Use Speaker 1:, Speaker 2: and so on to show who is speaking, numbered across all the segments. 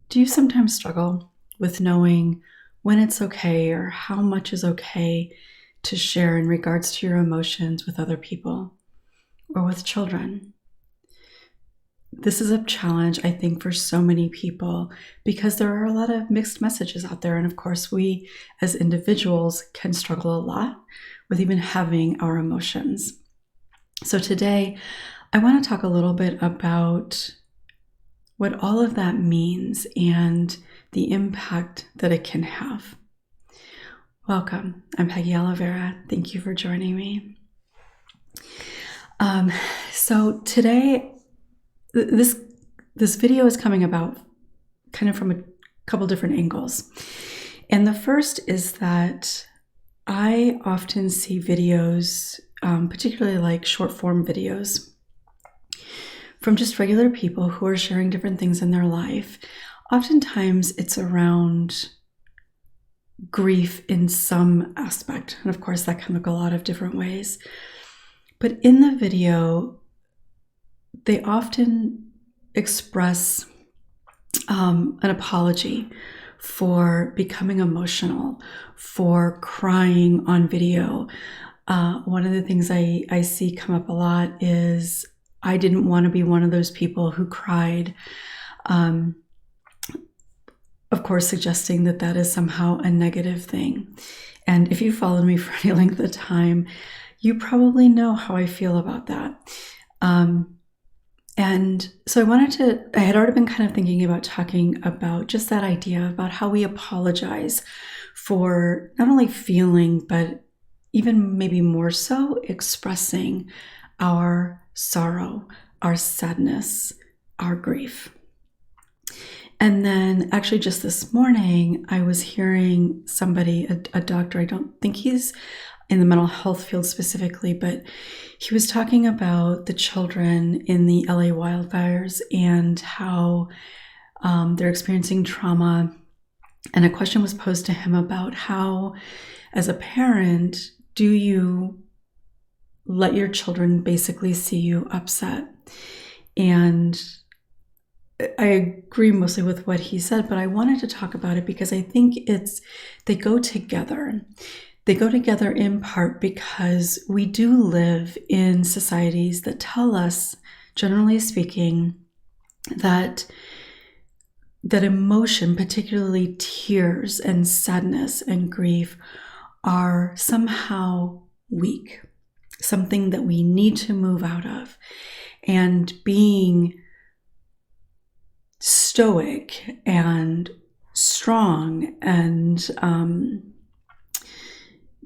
Speaker 1: Do you sometimes struggle with knowing when it's okay or how much is okay to share in regards to your emotions with other people or with children? This is a challenge, I think, for so many people because there are a lot of mixed messages out there. And of course, we as individuals can struggle a lot with even having our emotions. So today, I want to talk a little bit about what all of that means and the impact that it can have. Welcome. I'm Peggy Oliveira. Thank you for joining me. So today, this video is coming about kind of from a couple different angles. And the first is that I often see videos, particularly like short form videos, from just regular people who are sharing different things in their life. Oftentimes it's around grief in some aspect. And of course, that can look a lot of different ways. But in the video, they often express an apology for becoming emotional, for crying on video. One of the things I see come up a lot is, I didn't want to be one of those people who cried. Of course, suggesting that that is somehow a negative thing. And if you followed me for any length of time, you probably know how I feel about that. And so I had already been kind of thinking about talking about just that idea about how we apologize for not only feeling, but even maybe more so expressing our sorrow, our sadness, our grief. And then actually just this morning, I was hearing somebody, a doctor, I don't think he's in the mental health field specifically, but he was talking about the children in the LA wildfires and how they're experiencing trauma. And a question was posed to him about how, as a parent, do you let your children basically see you upset? And I agree mostly with what he said, but I wanted to talk about it because I think they go together. They go together in part because we do live in societies that tell us, generally speaking, that emotion, particularly tears and sadness and grief, are somehow weak, something that we need to move out of. And being stoic and strong and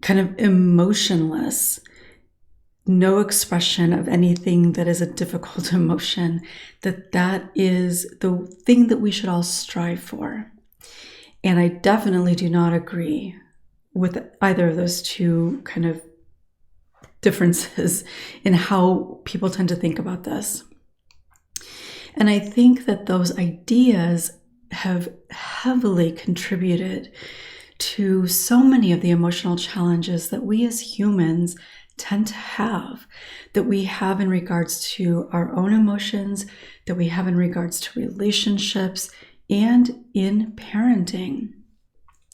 Speaker 1: kind of emotionless, no expression of anything that is a difficult emotion, that is the thing that we should all strive for. And I definitely do not agree with either of those two kind of differences in how people tend to think about this. And I think that those ideas have heavily contributed to so many of the emotional challenges that we as humans tend to have, that we have in regards to our own emotions, that we have in regards to relationships and in parenting,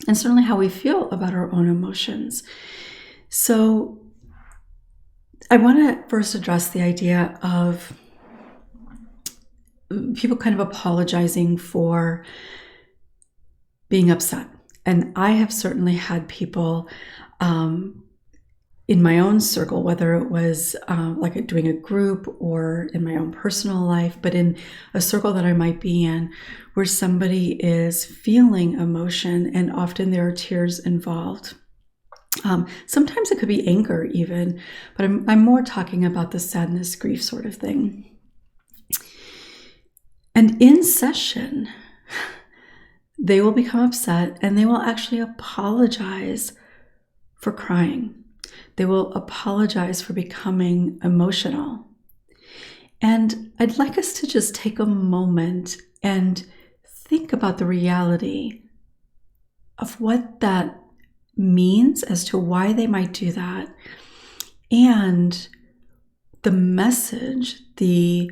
Speaker 1: and certainly how we feel about our own emotions. So I want to first address the idea of people kind of apologizing for being upset. And I have certainly had people in my own circle, whether it was like doing a group or in my own personal life, but in a circle that I might be in, where somebody is feeling emotion and often there are tears involved. Sometimes it could be anger even, but I'm more talking about the sadness, grief sort of thing. And in session, they will become upset and they will actually apologize for crying. They will apologize for becoming emotional. And I'd like us to just take a moment and think about the reality of what that means as to why they might do that, and the message, the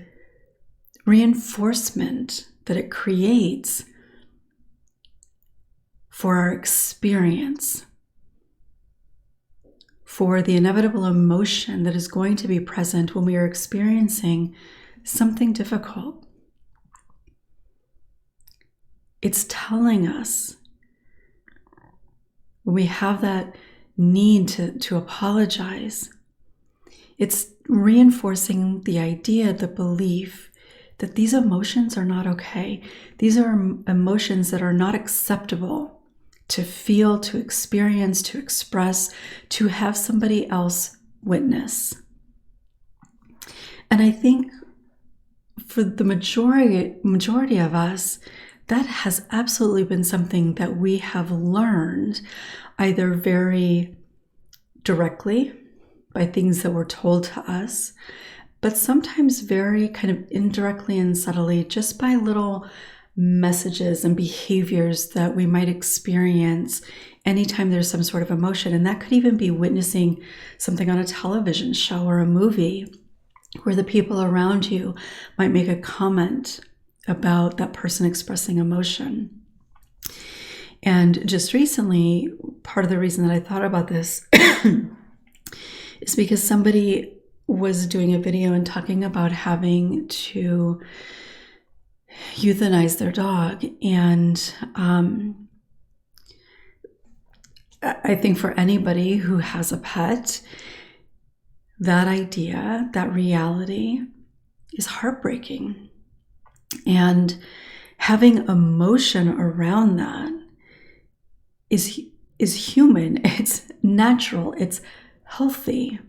Speaker 1: reinforcement that it creates for our experience, for the inevitable emotion that is going to be present when we are experiencing something difficult. It's telling us when we have that need to apologize, it's reinforcing the idea, the belief that these emotions are not okay. These are emotions that are not acceptable to feel, to experience, to express, to have somebody else witness. And I think for the majority of us, that has absolutely been something that we have learned either very directly by things that were told to us, but sometimes very kind of indirectly and subtly, just by little messages and behaviors that we might experience anytime there's some sort of emotion. And that could even be witnessing something on a television show or a movie where the people around you might make a comment about that person expressing emotion. And just recently, part of the reason that I thought about this is because somebody was doing a video and talking about having to euthanize their dog. And I think for anybody who has a pet, that idea, that reality is heartbreaking. And having emotion around that is human, it's natural, it's healthy.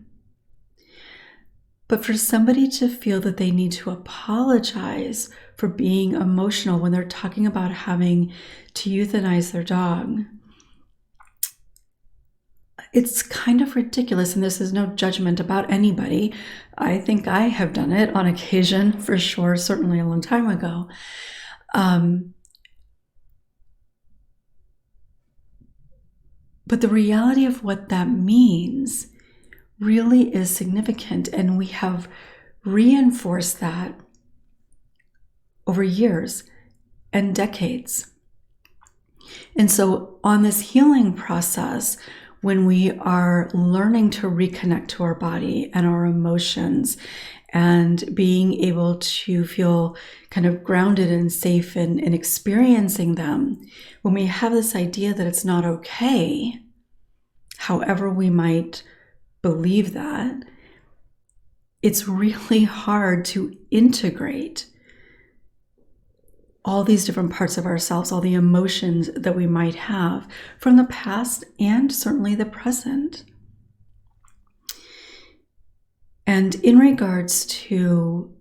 Speaker 1: But for somebody to feel that they need to apologize for being emotional when they're talking about having to euthanize their dog, it's kind of ridiculous. And this is no judgment about anybody. I think I have done it on occasion, for sure, certainly a long time ago. But the reality of what that means really is significant. And we have reinforced that over years and decades. And so on this healing process, when we are learning to reconnect to our body and our emotions and being able to feel kind of grounded and safe in experiencing them, when we have this idea that it's not okay, however we might believe that, it's really hard to integrate all these different parts of ourselves, all the emotions that we might have from the past and certainly the present. And in regards to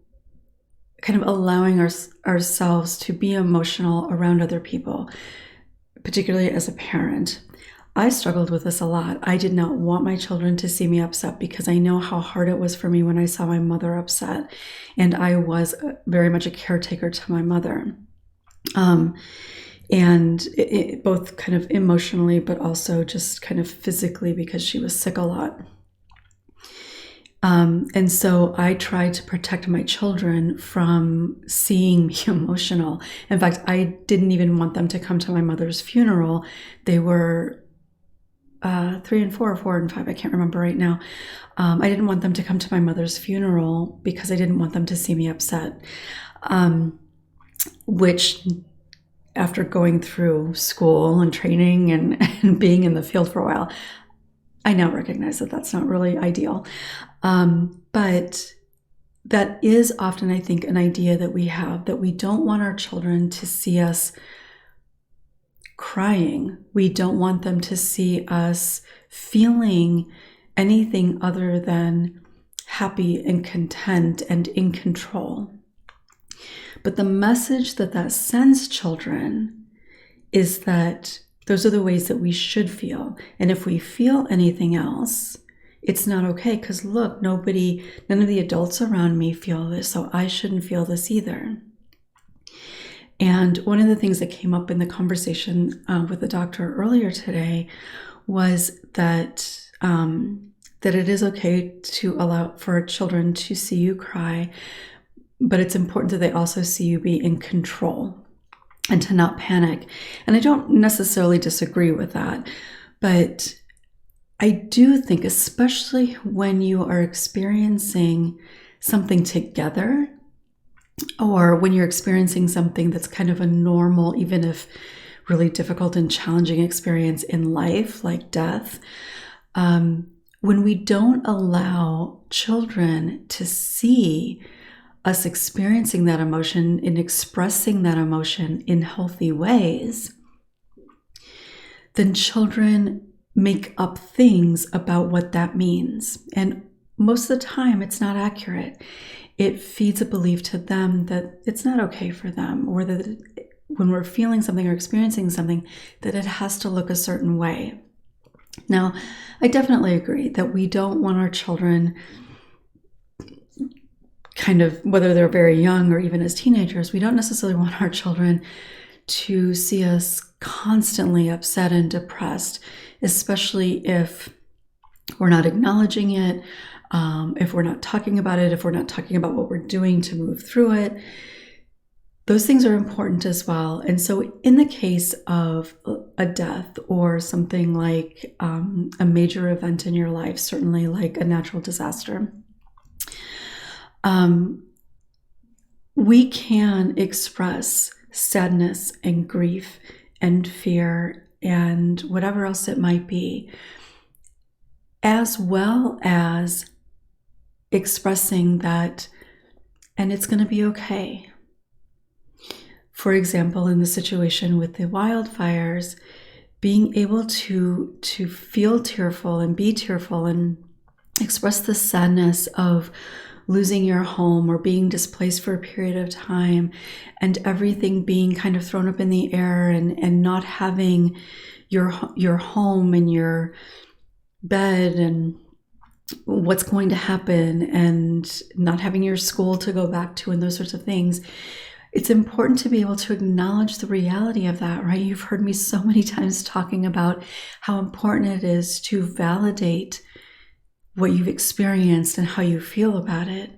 Speaker 1: kind of allowing ourselves to be emotional around other people, particularly as a parent, I struggled with this a lot. I did not want my children to see me upset because I know how hard it was for me when I saw my mother upset. And I was very much a caretaker to my mother. And it both kind of emotionally, but also just kind of physically because she was sick a lot. And so I tried to protect my children from seeing me emotional. In fact, I didn't even want them to come to my mother's funeral. They were 3 and 4 or 4 and 5, I can't remember right now. I didn't want them to come to my mother's funeral because I didn't want them to see me upset. Which, after going through school and training and being in the field for a while, I now recognize that that's not really ideal. But that is often, I think, an idea that we have, that we don't want our children to see us crying. We don't want them to see us feeling anything other than happy and content and in control. But the message that sends children is that those are the ways that we should feel. And if we feel anything else, it's not okay, because look, none of the adults around me feel this, so I shouldn't feel this either. And one of the things that came up in the conversation with the doctor earlier today was that it is okay to allow for children to see you cry, but it's important that they also see you be in control. and to not panic. And I don't necessarily disagree with that, but I do think, especially when you are experiencing something together, or when you're experiencing something that's kind of a normal, even if really difficult and challenging experience in life, like death, when we don't allow children to see us experiencing that emotion and expressing that emotion in healthy ways, then children make up things about what that means. And most of the time, it's not accurate. It feeds a belief to them that it's not okay for them, or that when we're feeling something or experiencing something, that it has to look a certain way. Now, I definitely agree that we don't want our children, kind of, whether they're very young or even as teenagers, we don't necessarily want our children to see us constantly upset and depressed, especially if we're not acknowledging it, if we're not talking about it, if we're not talking about what we're doing to move through it. Those things are important as well. And so in the case of a death or something like a major event in your life, certainly like a natural disaster, we can express sadness and grief and fear and whatever else it might be, as well as expressing that, and it's going to be okay. For example, in the situation with the wildfires, being able to feel tearful and be tearful and express the sadness of losing your home or being displaced for a period of time, and everything being kind of thrown up in the air, and not having your home and your bed and what's going to happen, and not having your school to go back to, and those sorts of things. It's important to be able to acknowledge the reality of that, right? You've heard me so many times talking about how important it is to validate what you've experienced and how you feel about it.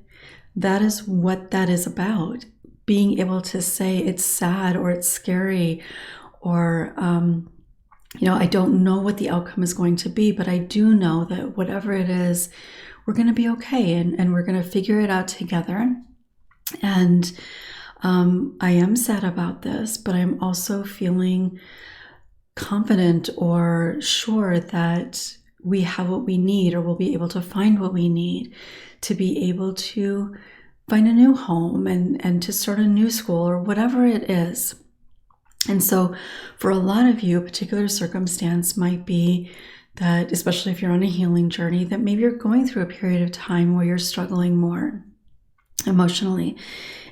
Speaker 1: That is what that is about. Being able to say it's sad or it's scary, or, I don't know what the outcome is going to be, but I do know that whatever it is, we're going to be okay, and we're going to figure it out together. And I am sad about this, but I'm also feeling confident or sure that we have what we need, or we'll be able to find what we need to be able to find a new home and to start a new school, or whatever it is. And so for a lot of you, a particular circumstance might be that, especially if you're on a healing journey, that maybe you're going through a period of time where you're struggling more emotionally.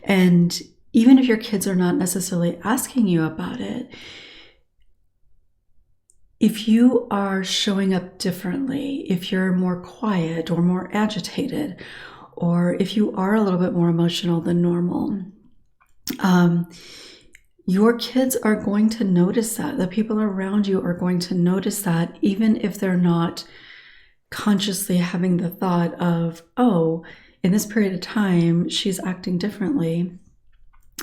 Speaker 1: And even if your kids are not necessarily asking you about it, if you are showing up differently, if you're more quiet or more agitated, or if you are a little bit more emotional than normal, your kids are going to notice that. The people around you are going to notice that, even if they're not consciously having the thought of, oh, in this period of time, she's acting differently,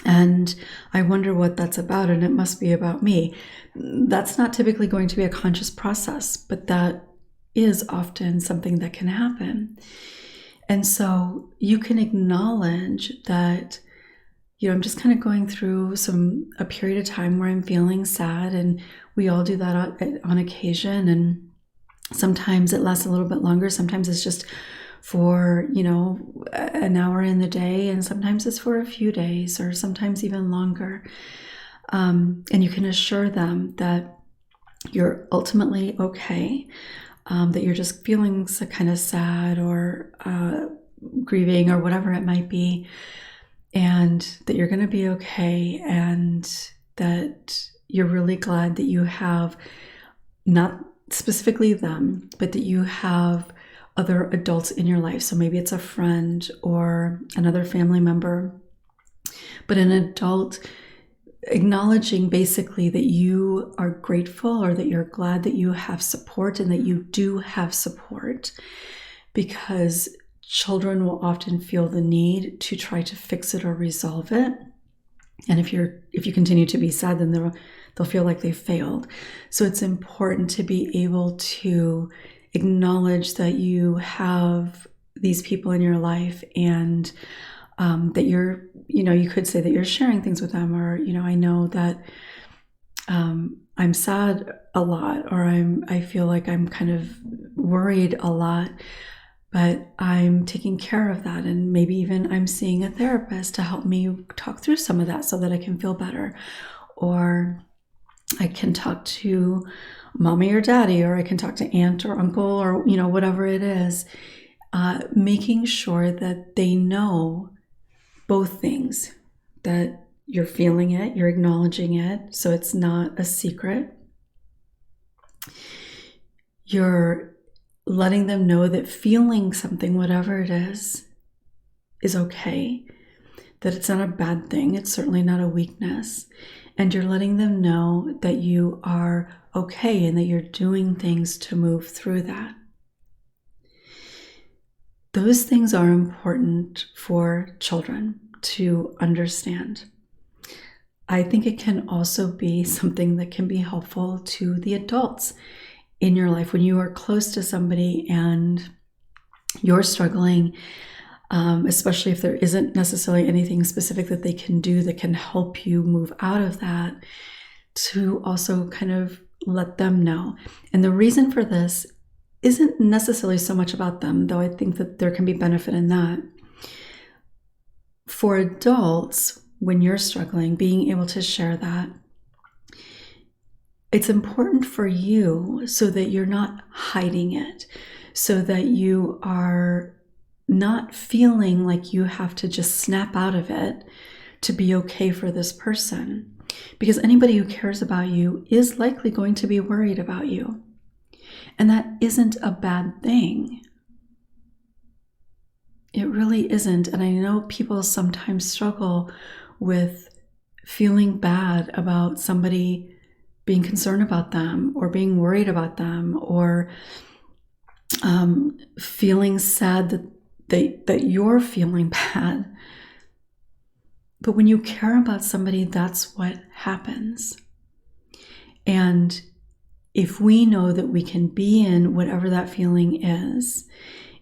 Speaker 1: and I wonder what that's about, and it must be about me. That's not typically going to be a conscious process, but that is often something that can happen. And so you can acknowledge that, I'm just kind of going through a period of time where I'm feeling sad, and we all do that on occasion. And sometimes it lasts a little bit longer. Sometimes it's just for, an hour in the day, and sometimes it's for a few days, or sometimes even longer. And you can assure them that you're ultimately okay, that you're just feeling so kind of sad or grieving or whatever it might be, and that you're going to be okay, and that you're really glad that you have, not specifically them, but that you have other adults in your life. So maybe it's a friend or another family member, but an adult acknowledging basically that you are grateful, or that you're glad that you have support, and that you do have support, because children will often feel the need to try to fix it or resolve it. And if you continue to be sad, then they'll feel like they failed. So it's important to be able to acknowledge that you have these people in your life, and that you could say that you're sharing things with them, or, I know that I'm sad a lot, or I feel like I'm kind of worried a lot, but I'm taking care of that. And maybe even I'm seeing a therapist to help me talk through some of that so that I can feel better. Or I can talk to mommy or daddy, or I can talk to aunt or uncle, or, whatever it is, making sure that they know both things, that you're feeling it, you're acknowledging it, so it's not a secret. You're letting them know that feeling something, whatever it is okay, that it's not a bad thing, it's certainly not a weakness. And you're letting them know that you are okay and that you're doing things to move through that. Those things are important for children to understand. I think it can also be something that can be helpful to the adults in your life when you are close to somebody and you're struggling, especially if there isn't necessarily anything specific that they can do that can help you move out of that, to also kind of let them know. And the reason for this isn't necessarily so much about them, though I think that there can be benefit in that. For adults, when you're struggling, being able to share that, it's important for you so that you're not hiding it, so that you are not feeling like you have to just snap out of it to be okay for this person. Because anybody who cares about you is likely going to be worried about you. And that isn't a bad thing. It really isn't. And I know people sometimes struggle with feeling bad about somebody being concerned about them, or being worried about them, or feeling sad that you're feeling bad. But when you care about somebody, that's what happens. And if we know that we can be in whatever that feeling is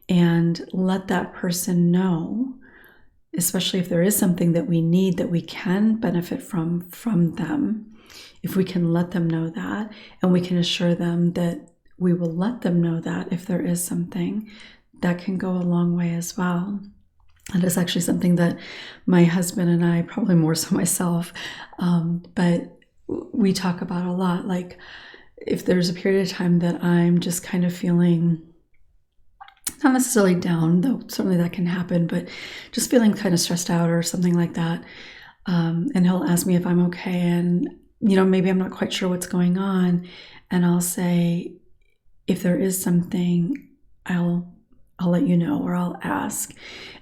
Speaker 1: and let that person know, especially if there is something that we need that we can benefit from them, if we can let them know that, and we can assure them that we will let them know that if there is something, that can go a long way as well. And it's actually something that my husband and I, probably more so myself, but we talk about a lot. Like, if there's a period of time that I'm just kind of feeling not necessarily down, though certainly that can happen, but just feeling kind of stressed out or something like that, and he'll ask me if I'm okay, and maybe I'm not quite sure what's going on, and I'll say, if there is something, I'll let you know, or I'll ask.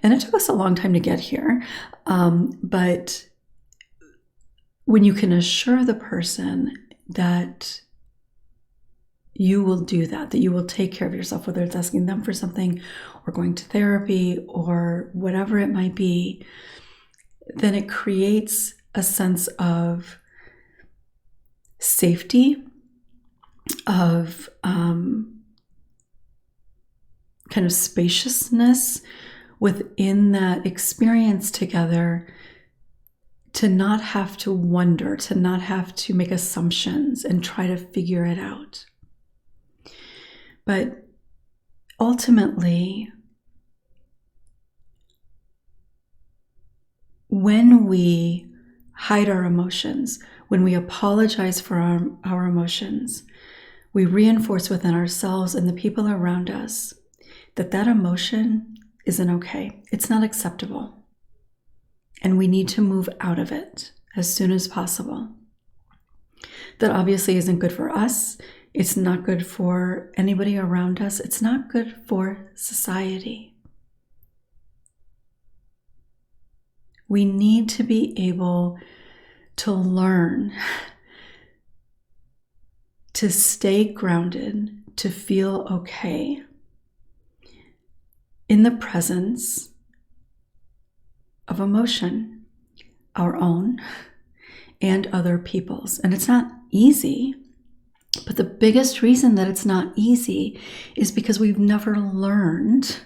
Speaker 1: And it took us a long time to get here, but when you can assure the person that you will do that you will take care of yourself, whether it's asking them for something or going to therapy or whatever it might be, then it creates a sense of safety, of kind of spaciousness within that experience together, to not have to wonder, to not have to make assumptions and try to figure it out. But ultimately, when we hide our emotions, when we apologize for our emotions, we reinforce within ourselves and the people around us that emotion isn't okay. It's not acceptable. And we need to move out of it as soon as possible. That obviously isn't good for us. It's not good for anybody around us. It's not good for society. We need to be able to learn to stay grounded, to feel okay in the presence of emotion. our own and other people's. And it's not easy. But the biggest reason that it's not easy is because we've never learned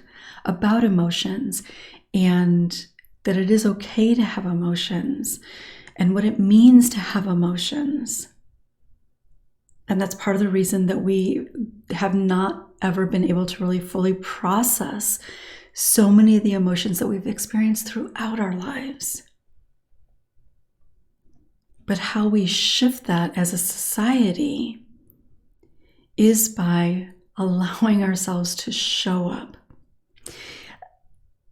Speaker 1: about emotions and that it is okay to have emotions and what it means to have emotions. And that's part of the reason that we have not ever been able to really fully process so many of the emotions that we've experienced throughout our lives. But how we shift that as a society is by allowing ourselves to show up.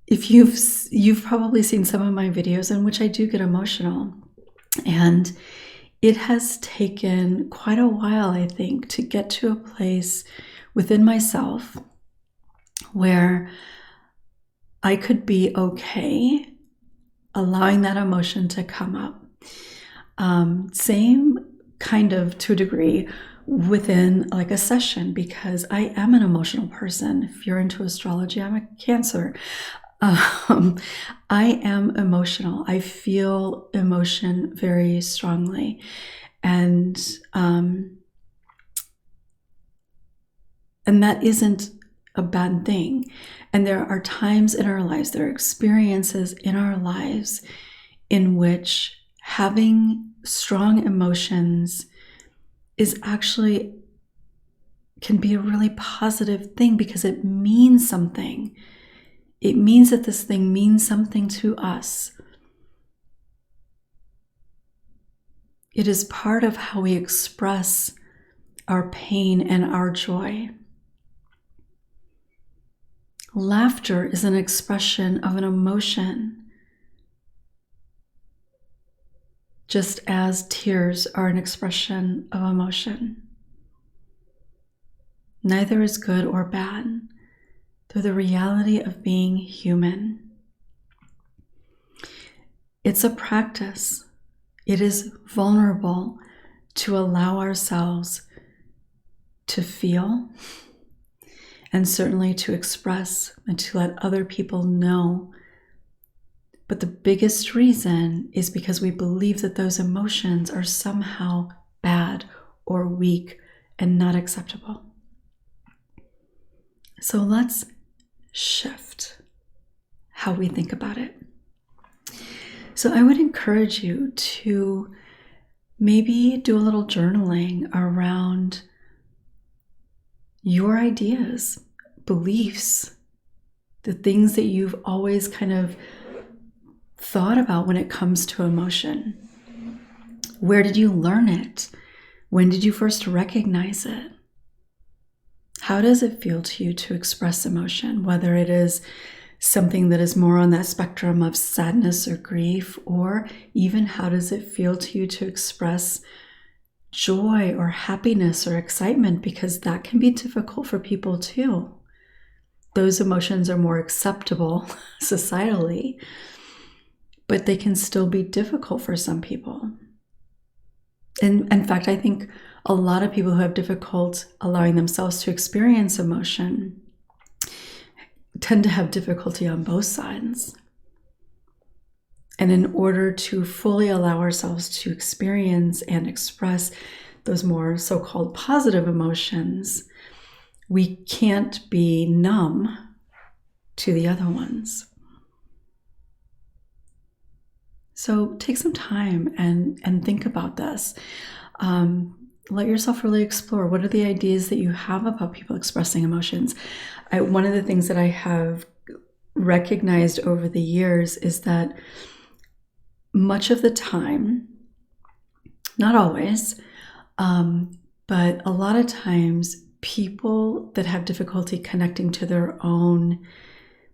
Speaker 1: If you've probably seen some of my videos in which I do get emotional, and it has taken quite a while, I think, to get to a place within myself where I could be okay allowing that emotion to come up. Same kind of, to a degree, within like a session, because I am an emotional person. If you're into astrology, I'm a Cancer. I am emotional. I feel emotion very strongly. And that isn't a bad thing. And there are times in our lives, there are experiences in our lives in which having strong emotions is actually can be a really positive thing because it means something. It means that this thing means something to us. It is part of how we express our pain and our joy. Laughter is an expression of an emotion, just as tears are an expression of emotion. Neither is good or bad. They're the reality of being human. It's a practice. It is vulnerable to allow ourselves to feel and certainly to express and to let other people know. But the biggest reason is because we believe that those emotions are somehow bad or weak and not acceptable. So let's shift how we think about it. So I would encourage you to maybe do a little journaling around your ideas, beliefs, the things that you've always kind of thought about when it comes to emotion. Where did you learn it? When did you first recognize it? How does it feel to you to express emotion, whether it is something that is more on that spectrum of sadness or grief, or even how does it feel to you to express joy or happiness or excitement, because that can be difficult for people too. Those emotions are more acceptable societally, but they can still be difficult for some people. And in fact, I think a lot of people who have difficult allowing themselves to experience emotion tend to have difficulty on both sides. And in order to fully allow ourselves to experience and express those more so-called positive emotions, we can't be numb to the other ones. So take some time and think about this. Let yourself really explore what are the ideas that you have about people expressing emotions. One of the things that I have recognized over the years is that much of the time, not always, but a lot of times, people that have difficulty connecting to their own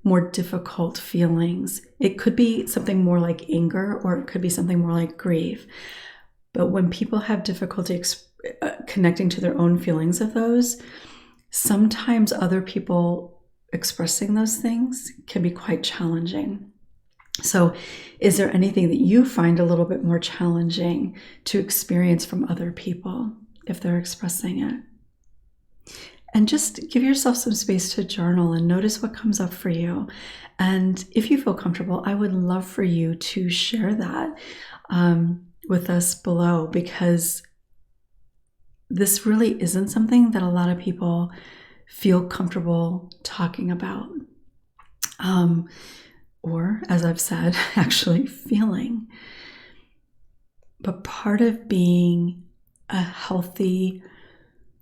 Speaker 1: more difficult feelings, it could be something more like anger, or it could be something more like grief. But when people have difficulty connecting to their own feelings of those, sometimes other people expressing those things can be quite challenging. So is there anything that you find a little bit more challenging to experience from other people if they're expressing it? And just give yourself some space to journal and notice what comes up for you. And if you feel comfortable, I would love for you to share that with us below, because this really isn't something that a lot of people feel comfortable talking about. Or, as I've said, actually feeling. But part of being a healthy,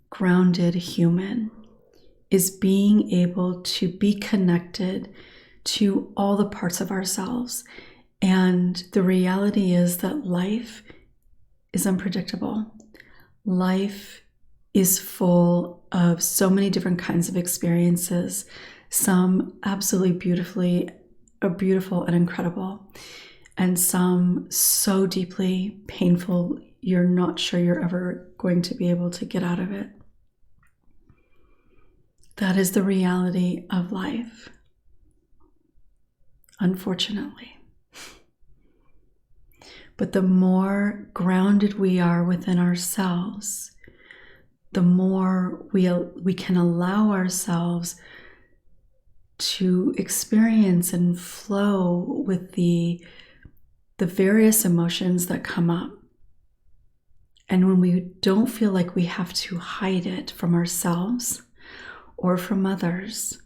Speaker 1: grounded human is being able to be connected to all the parts of ourselves. And the reality is that life is unpredictable. Life is full of so many different kinds of experiences, some absolutely beautiful and incredible, and some so deeply painful you're not sure you're ever going to be able to get out of it. That is the reality of life, unfortunately. But the more grounded we are within ourselves, the more we can allow ourselves to experience and flow with the various emotions that come up. And when we don't feel like we have to hide it from ourselves or from others,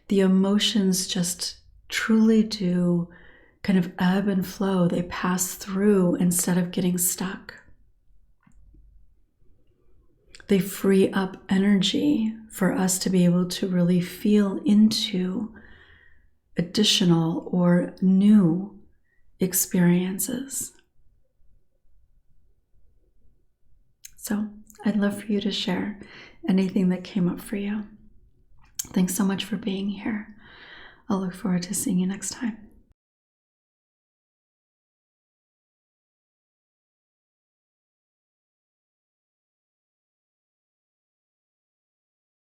Speaker 1: the emotions just truly do kind of ebb and flow. They pass through instead of getting stuck. They free up energy for us to be able to really feel into additional or new experiences. So I'd love for you to share anything that came up for you. Thanks so much for being here. I'll look forward to seeing you next time.